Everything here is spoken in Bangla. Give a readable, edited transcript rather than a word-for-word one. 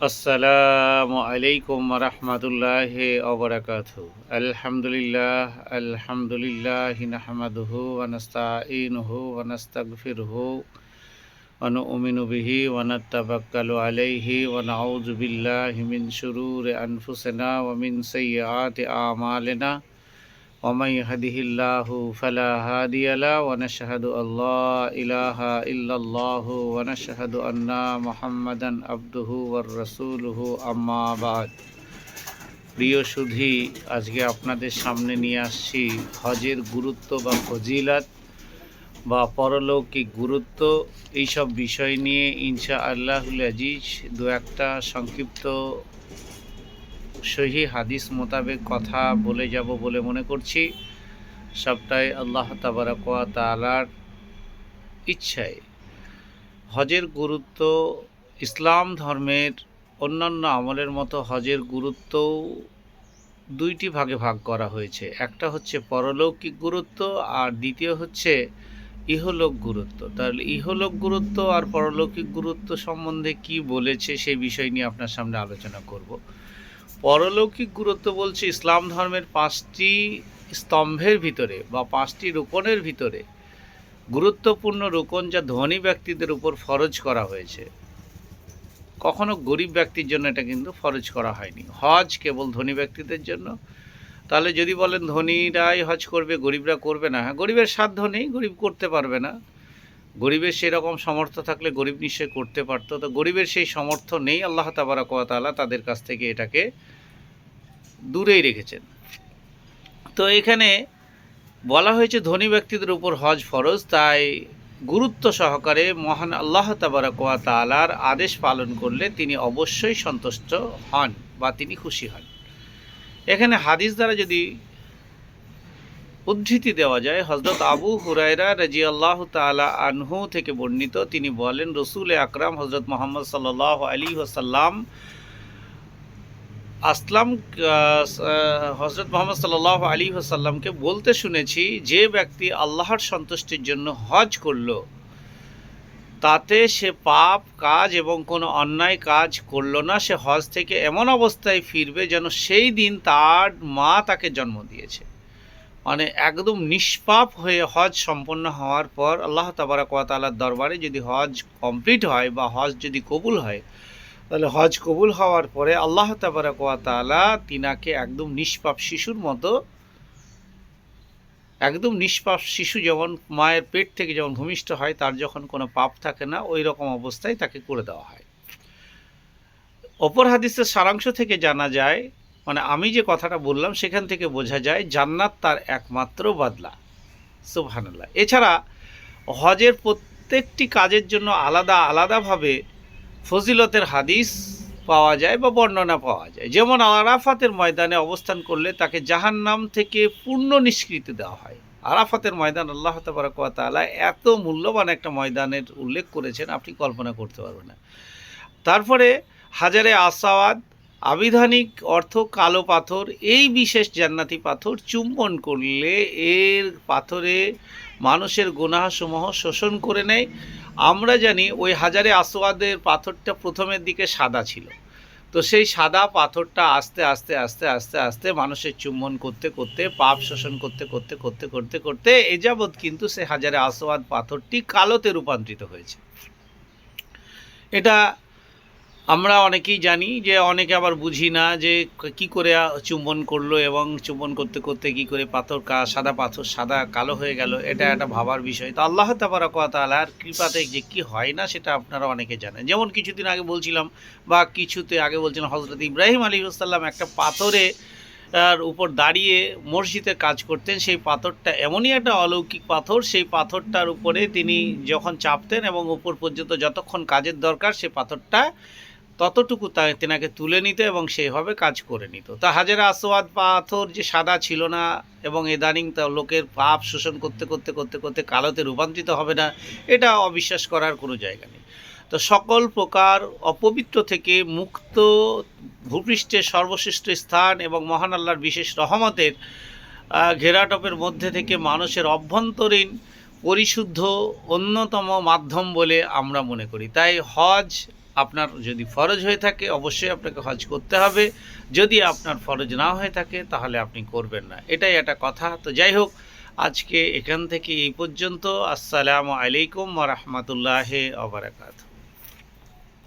আসসালামু আলাইকুম রহমতুল্লাহি ওবরাকাতু। আলহামদুলিল্লাহ আলহামদুলিল্লাহি নাহমাদুহু ওয়া নাস্তাঈনুহু ওয়া নাস্তাগফিরুহু ওয়া নু'মিনু বিহি ওয়া নাতাওয়াক্কালু আলাইহি ওয়া নাউযু বিল্লাহি মিন শুরুরি আনফুসিনা ওয়া মিন সাইয়্যাতি আমালিনা ওয়া মান ইয়াহদিহিল্লাহু ফালা হাদিয়া লাহু ওয়া নাশহাদু আল্লা ইলাহা ইল্লাল্লাহু ওয়া নাশহাদু আন্না মুহাম্মাদান আবদুহু ওয়ার রাসূলুহু আম্মা বাদ। প্রিয় সুধী, আজকে আপনাদের সামনে নিয়ে আসছি হজের গুরুত্ব বা ফজিলত বা পরলৌকিক গুরুত্ব, এইসব বিষয় নিয়ে ইনশাআল্লাহুল আজিজ দু একটা সংক্ষিপ্ত সহি হাদিস মোতাবেক কথা বলে যাব বলে মনে করছি। সবটাই আল্লাহ তাবারাক ওয়া তাআলার ইচ্ছায়। হজের গুরুত্ব ইসলাম ধর্মের অন্যান্য আমলের মতো হজের গুরুত্বও দুইটি ভাগে ভাগ করা হয়েছে। একটা হচ্ছে পরলৌকিক গুরুত্ব আর দ্বিতীয় হচ্ছে ইহলোক গুরুত্ব। তাহলে ইহলোক গুরুত্ব আর পরলৌকিক গুরুত্ব সম্বন্ধে কি বলেছে সেই বিষয় নিয়ে আপনার সামনে আলোচনা করব। পরলৌকিক গুরুত্ব বলছে ইসলাম ধর্মের 5টি স্তম্ভের ভিতরে বা 5টি রুকনের ভিতরে গুরুত্বপূর্ণ রুকন, যা ধনী ব্যক্তিদের উপর ফরজ করা হয়েছে। কখনো গরিব ব্যক্তির জন্য এটা কিন্তু ফরজ করা হয়নি। হজ কেবল ধনী ব্যক্তিদের জন্য। তাহলে যদি বলেন ধনীরাই হজ করবে, গরিবরা করবে না, হ্যাঁ, গরিবের সাধ্য নেই, গরিব করতে পারবে না। গরিবের সেই রকম সামর্থ্য থাকলে গরিব নিশ্চয় করতে পারতো। তো গরিবের সেই সামর্থ্য নেই, আল্লাহ তাবারাক ওয়া তাআলা তাদের কাছ থেকে এটাকে দূরেই রেখেছেন। তো এখানে বলা হয়েছে ধনী ব্যক্তিদের উপর হজ ফরজ, তাই গুরুত্ব সহকারে মহান আল্লাহ তাবারাক ওয়া তাআলার আদেশ পালন করলে তিনি অবশ্যই সন্তুষ্ট হন বা তিনি খুশি হন। এখানে হাদিস দ্বারা যদি উদ্ধৃতি দেওয়া যায়, হযরত আবু হুরায়রা রাদিয়াল্লাহু তাআলা আনহু থেকে বর্ণিত, তিনি বলেন রসুল আকরাম হযরত মুহাম্মদ সাল্লাল্লাহু আলাইহি ওয়াসাল্লাম হযরত মুহাম্মদ সাল্লাল্লাহু আলাইহি ওয়াসাল্লামকে বলতে শুনেছি, যে ব্যক্তি আল্লাহর সন্তুষ্টির জন্য হজ করল, তাতে সে পাপ কাজ এবং কোনো অন্যায় কাজ করল না, সে হজ থেকে এমন অবস্থায় ফিরবে যেন সেই দিন তার মা তাকে জন্ম দিয়েছে। মানে একদম নিষ্পাপ হয়ে হজ সম্পন্ন হওয়ার পর আল্লাহ তাবারাক ওয়া তাআলার দরবারে যদি হজ কমপ্লিট হয় বা হজ যদি কবুল হয়, তাহলে হজ কবুল হওয়ার পরে আল্লাহ তাবারাক ওয়া তাআলা তিনাকে একদম নিষ্পাপ শিশুর মতো, একদম নিষ্পাপ শিশু যেমন মায়ের পেট থেকে যেমন ভূমিষ্ঠ হয়, তার যখন কোনো পাপ থাকে না, ওই রকম অবস্থায় তাকে করে দেওয়া হয়। অপর হাদিসের সারাংশ থেকে জানা যায়, মানে আমি যে কথাটা বললাম সেখান থেকে বোঝা যায় জান্নাত তার একমাত্র বাদলা। সুবহানাল্লাহ। এছাড়া হজের প্রত্যেকটি কাজের জন্য আলাদা আলাদাভাবে ফজিলতের হাদিস পাওয়া যায় বা বর্ণনা পাওয়া যায়। যেমন আরাফাতের ময়দানে অবস্থান করলে তাকে জাহান্নাম থেকে পূর্ণ নিষ্কৃতি দেওয়া হয়। আরাফাতের ময়দান আল্লাহ তাবারাক ওয়া তাআলা এত মূল্যবান একটা ময়দানের উল্লেখ করেছেন, আপনি কল্পনা করতে পারবেন না। তারপরে হাজারে আসওয়াদ, আবিধানিক অর্থ কালো পাথর, এই বিশেষ জান্নাতি পাথর চুম্বন করলে এর পাথরে মানুষের গুনাহসমূহ শোষণ করে নেয়। আমরা জানি ওই হাজারে আসওয়াদের পাথরটা প্রথমের দিকে সাদা ছিল, তো সেই সাদা পাথরটা আস্তে আস্তে আস্তে আস্তে আস্তে মানুষের চুম্বন করতে করতে, পাপ শোষণ করতে করতে করতে করতে করতে এ যাবৎ কিন্তু সে হাজারে আসওয়াদ পাথরটি কালোতে রূপান্তরিত হয়েছে। এটা আমরা অনেকেই জানি, যে অনেকে আবার বুঝি না যে কি করে চুম্বন করলো এবং চুম্বন করতে করতে কি করে পাথর সাদা পাথর সাদা কালো হয়ে গেল, এটা একটা ভাবার বিষয়। তো আল্লাহ তাবারাক ওয়া তাআলার কৃপাতে যে কি হয় না, সেটা আপনারা অনেকে জানেন। যেমন কিছুদিন আগে বলছিলাম বা কিছুতে আগে বলছিলাম, হযরত ইব্রাহিম আলাইহিস সালাম একটা পাথরে উপর দাঁড়িয়ে মসজিদে কাজ করতেন। সেই পাথরটা এমনই একটা অলৌকিক পাথর, সেই পাথরটার উপরে তিনি যখন চাপতেন এবং উপর পর্যন্ত যতক্ষণ কাজের দরকার সেই পাথরটা ততটুকু তেনাকে তুলে নিত এবং সেইভাবে কাজ করে নিত। তা হাজারে আসওয়াদ পাথর যে সাদা ছিল না এবং ইদানিং তা লোকের পাপ শোষণ করতে করতে করতে করতে কালোতে রূপান্তরিত হবে না, এটা অবিশ্বাস করার কোনো জায়গা নেই। তো সকল প্রকার অপবিত্র থেকে মুক্ত ভূপৃষ্ঠের সর্বশ্রেষ্ঠ স্থান এবং মহান আল্লাহর বিশেষ রহমতের ঘেরাটপের মধ্যে থেকে মানুষের অভ্যন্তরীণ পরিশুদ্ধ অন্যতম মাধ্যম বলে আমরা মনে করি। তাই হজ আপনার যদি ফরজ হয়ে থাকে অবশ্যই আপনাকে হজ করতে হবে, যদি আপনার ফরজ না হয়ে থাকে তাহলে আপনি করবেন না, এটাই একটা কথা। তো যাই হোক, আজকে এখান থেকে এই পর্যন্ত। আসসালামু আলাইকুম ওয়া রাহমাতুল্লাহি ওয়া বারাকাতুহু।